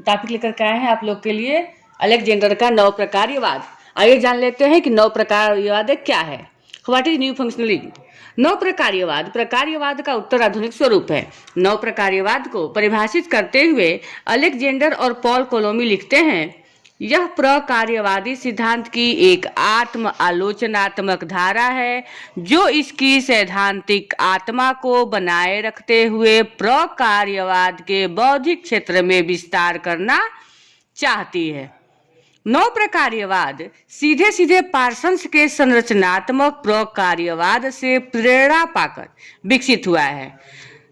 Topic लेकर के आए हैं आप लोग के लिए अलेक्जेंडर का नव प्रकार्यवाद। आइए जान लेते हैं कि नव प्रकार्यवाद क्या है। What is new functionalism? नव प्रकार्यवाद का उत्तर आधुनिक स्वरूप है। नव प्रकार्यवाद को परिभाषित करते हुए अलेक्जेंडर और पॉल कोलोमी लिखते हैं, यह प्रकार्यवादी सिद्धांत की एक आत्म आलोचनात्मक धारा है जो इसकी सैद्धांतिक आत्मा को बनाए रखते हुए प्रकार्यवाद के बौद्धिक क्षेत्र में विस्तार करना चाहती है। नव प्रकार्यवाद सीधे सीधे पार्सन्स के संरचनात्मक प्रकार्यवाद से प्रेरणा पाकर विकसित हुआ है।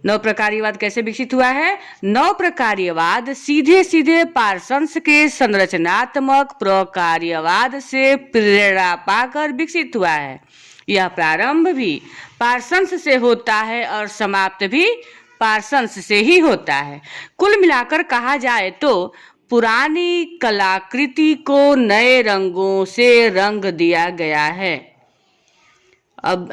नव प्रकार्यवाद कैसे विकसित हुआ है? नव प्रकार्यवाद सीधे सीधे पार्सन्स के संरचनात्मक प्रकार्यवाद से प्रेरणा पाकर विकसित हुआ है। यह प्रारंभ भी पार्सन्स से होता है और समाप्त भी पार्सन्स से ही होता है। कुल मिलाकर कहा जाए तो पुरानी कलाकृति को नए रंगों से रंग दिया गया है। अब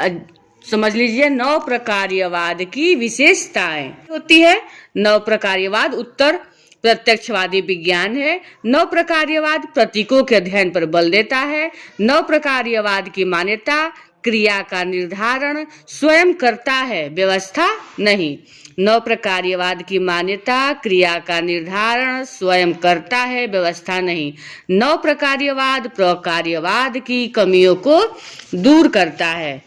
समझ लीजिए नव प्रकार्यवाद की विशेषताएं होती है। नव प्रकार्यवाद उत्तर प्रत्यक्षवादी विज्ञान है। नव प्रकार्यवाद प्रतीकों के अध्ययन पर बल देता है। नव प्रकार्यवाद की मान्यता क्रिया का निर्धारण स्वयं करता है, व्यवस्था नहीं। नव प्रकार्यवाद की मान्यता क्रिया का निर्धारण स्वयं करता है, व्यवस्था नहीं। नव प्रकार्यवाद प्रकार्यवाद की कमियों को दूर करता है।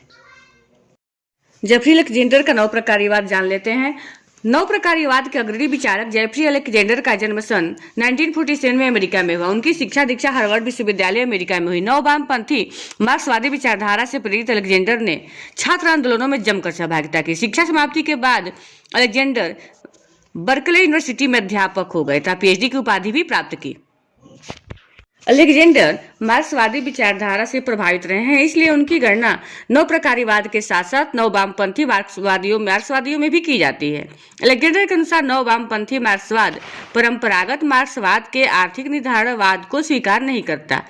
जेफरी अलेक्जेंडर का नव प्रकार्यवाद जान लेते हैं। नव प्रकार्यवाद के अग्रणी विचारक जेफरी अलेक्जेंडर का जन्म सन 1947 में अमेरिका में हुआ। उनकी शिक्षा दीक्षा हार्वर्ड विश्वविद्यालय अमेरिका में हुई। नव वामपंथी मार्क्सवादी विचारधारा से प्रेरित अलेक्जेंडर ने छात्र आंदोलनों में जमकर सहभागिता की। शिक्षा समाप्ति के बाद अलेक्जेंडर बर्कले यूनिवर्सिटी में अध्यापक हो गए तथा पीएचडी की उपाधि भी प्राप्त की। अलेक्जेंडर मार्क्सवादी विचारधारा से प्रभावित रहे हैं, इसलिए उनकी गणना नव प्रकार्यवाद के साथ साथ नव वामपंथी मार्क्सवादियों में भी की जाती है। अलेक्जेंडर के अनुसार नव वामपंथी मार्क्सवाद परंपरागत मार्क्सवाद के आर्थिक निर्धारणवाद को स्वीकार नहीं करता,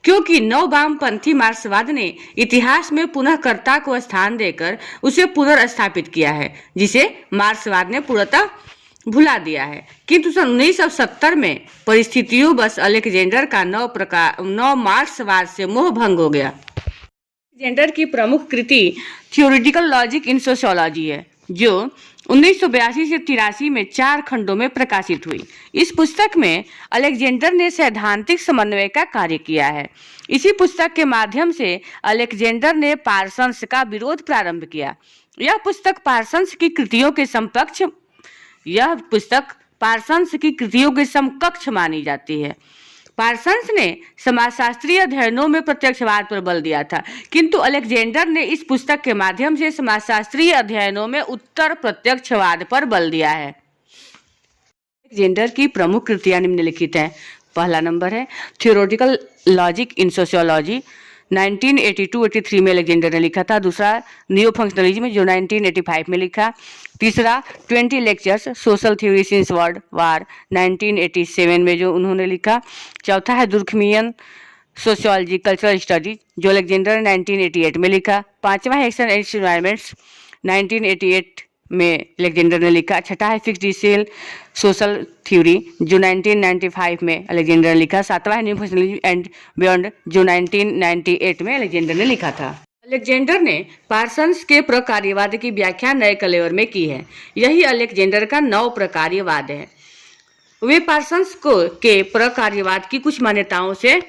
क्योंकि नव वामपंथी मार्क्सवाद ने इतिहास में पुनः कर्ता को स्थान देकर उसे पुनर्स्थापित किया है, जिसे मार्क्सवाद ने पूर्णतः भुला दिया है। किंतु सन 1970 में परिस्थितियों बस अलेक्जेंडर का नव मार्क्सवाद से मोह भंग हो गया। अलेक्जेंडर की प्रमुख कृति थियोरेटिकल लॉजिक इन सोशियोलॉजी है, जो 1982 से 83 में 4 खंडों में प्रकाशित हुई। इस पुस्तक में अलेक्जेंडर ने सैद्धांतिक समन्वय का कार्य किया है। इसी पुस्तक के माध्यम से अलेक्जेंडर ने पार्सन्स का विरोध प्रारंभ किया। यह पुस्तक पार्सन्स की कृतियों के समकक्ष मानी जाती है। पार्सन्स ने समाजशास्त्रीय अध्ययनों में प्रत्यक्षवाद पर बल दिया था, किंतु अलेक्जेंडर ने इस पुस्तक के माध्यम से समाजशास्त्रीय अध्ययनों में उत्तर प्रत्यक्षवाद पर बल दिया है। अलेक्जेंडर की प्रमुख कृतियां निम्नलिखित हैं। पहला नंबर है थियोरेटिकल लॉजिक इन सोशियोलॉजी, 1982-83 में अलेक्जेंडर ने लिखा था। दूसरा न्यू फंक्शनलिज्म, जो 1985 में लिखा। तीसरा 20 lectures social theory since world war, 1987 में जो उन्होंने लिखा। चौथा है दुर्खमियन सोशियोलॉजी कल्चरल स्टडीज, जो अलेक्जेंडर ने 1988 में लिखा। पांचवा है एक्शन एंड एनवायरमेंट्स, 1988 में अलेक्जेंडर ने लिखा। छठा है फिक्स्ड डिसेल सोशल थ्योरी, जो 1995 में अलेक्जेंडर ने लिखा। सातवां है न्यू फंक्शनलिज्म एंड बियॉन्ड, जो 1998 में अलेक्जेंडर ने लिखा था। अलेक्जेंडर ने पार्सन्स के प्रकार्यवाद की व्याख्या नए कलेवर में की है। यही अलेक्जेंडर का नव प्रकार्यवाद है। वे पार्सन्स के प्रकार्यवाद की कुछ मान्यताओं से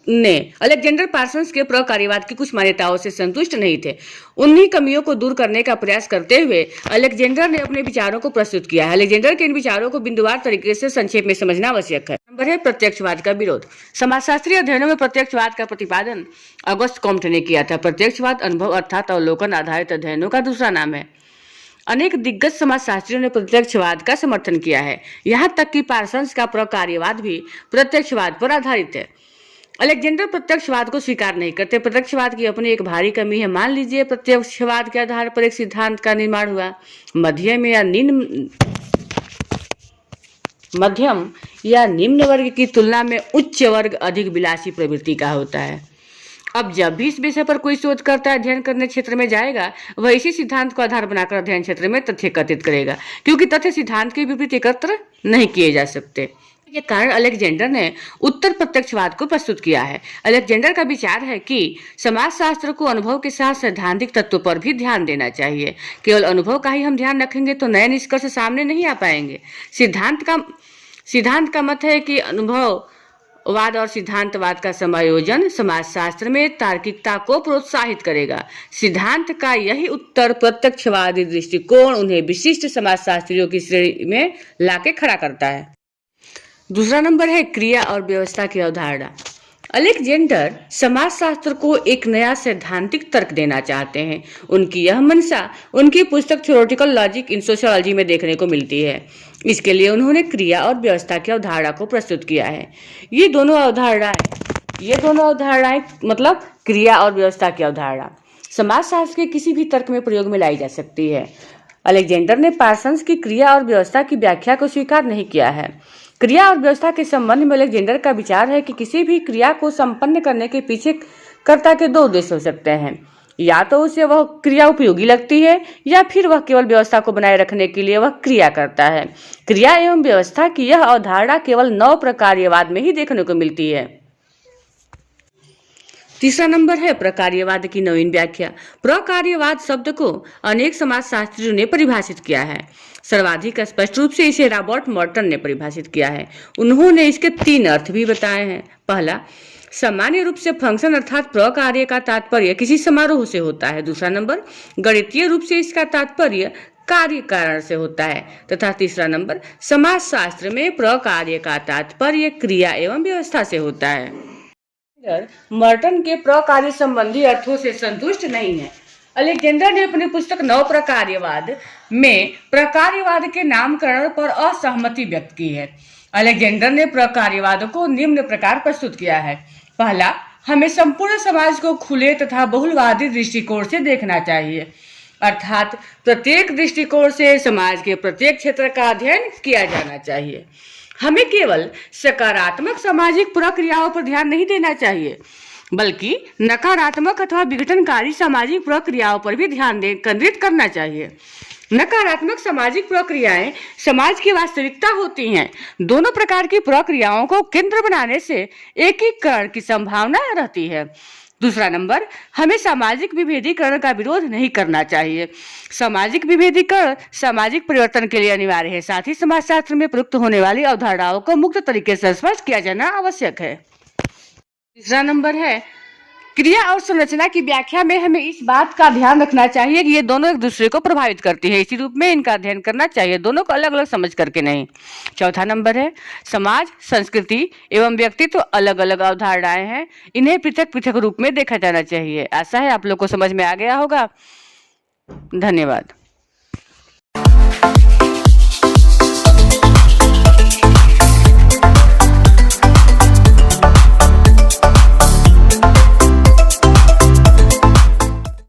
अलेक्जेंडर पार्सन्स के प्रकार्यवाद की कुछ मान्यताओं से संतुष्ट नहीं थे। उन्हीं कमियों को दूर करने का प्रयास करते हुए अलेक्जेंडर ने अपने विचारों को प्रस्तुत किया है। अलेक्जेंडर के इन विचारों को बिंदुवार तरीके से संक्षेप में समझना आवश्यक है। नंबर है प्रत्यक्षवाद का विरोध। समाजशास्त्रीय अध्ययनों में प्रत्यक्षवाद का प्रतिपादन ऑगस्ट कॉम्टे ने किया था। प्रत्यक्षवाद अनुभव अर्थात अवलोकन आधारित अध्ययनों का दूसरा नाम है। अनेक दिग्गज समाजशास्त्रियों ने प्रत्यक्षवाद का समर्थन किया है, यहाँ तक कि पार्सन्स का प्रकार्यवाद भी प्रत्यक्षवाद पर आधारित है। अलेक्जेंडर प्रत्यक्षवाद को स्वीकार नहीं करते। प्रत्यक्षवाद की अपनी एक भारी कमी है। मान लीजिए प्रत्यक्षवाद के आधार पर एक सिद्धांत का निर्माण हुआ। मध्यम या निम्न वर्ग की तुलना में उच्च वर्ग अधिक विलासी प्रवृत्ति का होता है। अब जब भी इस विषय पर कोई शोधकर्ता अध्ययन करने क्षेत्र में जाएगा, वह इसी सिद्धांत को आधार बनाकर अध्ययन क्षेत्र में तथ्य एकत्रित करेगा, क्योंकि तथ्य सिद्धांत के विपरीत एकत्र नहीं किए जा सकते। ये कारण अलेक्जेंडर ने उत्तर प्रत्यक्षवाद को प्रस्तुत किया है। अलेक्जेंडर का विचार है कि समाजशास्त्र को अनुभव के साथ सैद्धांतिक तत्वों पर भी ध्यान देना चाहिए। केवल अनुभव का ही हम ध्यान रखेंगे तो नए निष्कर्ष सामने नहीं आ पाएंगे। सिद्धांत का मत है कि अनुभववाद और सिद्धांतवाद का समायोजन समाजशास्त्र में तार्किकता को प्रोत्साहित करेगा। सिद्धांत का यही उत्तर प्रत्यक्षवादी दृष्टिकोण उन्हें विशिष्ट समाजशास्त्रियों की श्रेणी में लाके खड़ा करता है। दूसरा नंबर है क्रिया और व्यवस्था की अवधारणा। अलेक्जेंडर समाजशास्त्र को एक नया सैद्धांतिक तर्क देना चाहते हैं। उनकी यह मंशा उनकी पुस्तक थ्योरेटिकल लॉजिक इन सोशियोलॉजी में देखने को मिलती है। इसके लिए उन्होंने क्रिया और व्यवस्था की अवधारणा को प्रस्तुत किया है। ये दोनों अवधारणाएं मतलब क्रिया और व्यवस्था की अवधारणा समाजशास्त्र के किसी भी तर्क में प्रयोग में लाई जा सकती है। अलेक्जेंडर ने पार्सन्स की क्रिया और व्यवस्था की व्याख्या को स्वीकार नहीं किया है। क्रिया और व्यवस्था के संबंध में अलेक्जेंडर का विचार है कि किसी भी क्रिया को संपन्न करने के पीछे कर्ता के दो उद्देश्य हो सकते हैं। या तो उसे वह क्रिया उपयोगी लगती है या फिर वह केवल व्यवस्था को बनाए रखने के लिए वह क्रिया करता है। क्रिया एवं व्यवस्था की यह अवधारणा केवल नव प्रकार्यवाद में ही देखने को मिलती है। तीसरा नंबर है प्रकार्यवाद की नवीन व्याख्या। प्रकार्यवाद शब्द को अनेक समाजशास्त्रियों ने परिभाषित किया है। सर्वाधिक स्पष्ट रूप से इसे रॉबर्ट मॉर्टन ने परिभाषित किया है। उन्होंने इसके 3 अर्थ भी बताए हैं। पहला, सामान्य रूप से फंक्शन अर्थात प्रकार्य का तात्पर्य किसी समारोह से होता है। दूसरा नंबर, गणितीय रूप से इसका तात्पर्य कार्य कारण से होता है। तथा तीसरा नंबर, समाजशास्त्र में प्रकार्य का तात्पर्य क्रिया एवं व्यवस्था से होता है। मॉर्टन के प्रकार्य संबंधी अर्थों से संतुष्ट नहीं है। अलेक्जेंडर ने अपनी पुस्तक नव प्रकार्यवाद में प्रकार्यवाद के नामकरण पर असहमति व्यक्त की है। अलेक्जेंडर ने प्रकार्यवाद को निम्न प्रकार प्रस्तुत किया है। पहला, हमें संपूर्ण समाज को खुले तथा बहुलवादी दृष्टिकोण से देखना चाहिए, अर्थात प्रत्येक दृष्टिकोण से समाज के प्रत्येक क्षेत्र का अध्ययन किया जाना चाहिए। हमें केवल सकारात्मक सामाजिक प्रक्रियाओं पर ध्यान नहीं देना चाहिए, बल्कि नकारात्मक अथवा विघटनकारी सामाजिक प्रक्रियाओं पर भी ध्यान केंद्रित करना चाहिए। नकारात्मक सामाजिक प्रक्रियाएं समाज की वास्तविकता होती हैं। दोनों प्रकार की प्रक्रियाओं को केंद्र बनाने से एकीकरण की संभावना रहती है। दूसरा नंबर, हमें सामाजिक विभेदीकरण का विरोध नहीं करना चाहिए। सामाजिक विभेदीकरण सामाजिक परिवर्तन के लिए अनिवार्य है। साथ ही समाजशास्त्र में प्रयुक्त होने वाली अवधारणाओं को मुक्त तरीके से स्पष्ट किया जाना आवश्यक है। तीसरा नंबर है क्रिया और संरचना की व्याख्या में हमें इस बात का ध्यान रखना चाहिए कि ये दोनों एक दूसरे को प्रभावित करती है। इसी रूप में इनका अध्ययन करना चाहिए, दोनों को अलग अलग समझ करके नहीं। चौथा नंबर है समाज, संस्कृति एवं व्यक्तित्व अलग अलग अवधारणाएं हैं, इन्हें पृथक पृथक रूप में देखा जाना चाहिए। आशा है आप लोग को समझ में आ गया होगा। धन्यवाद।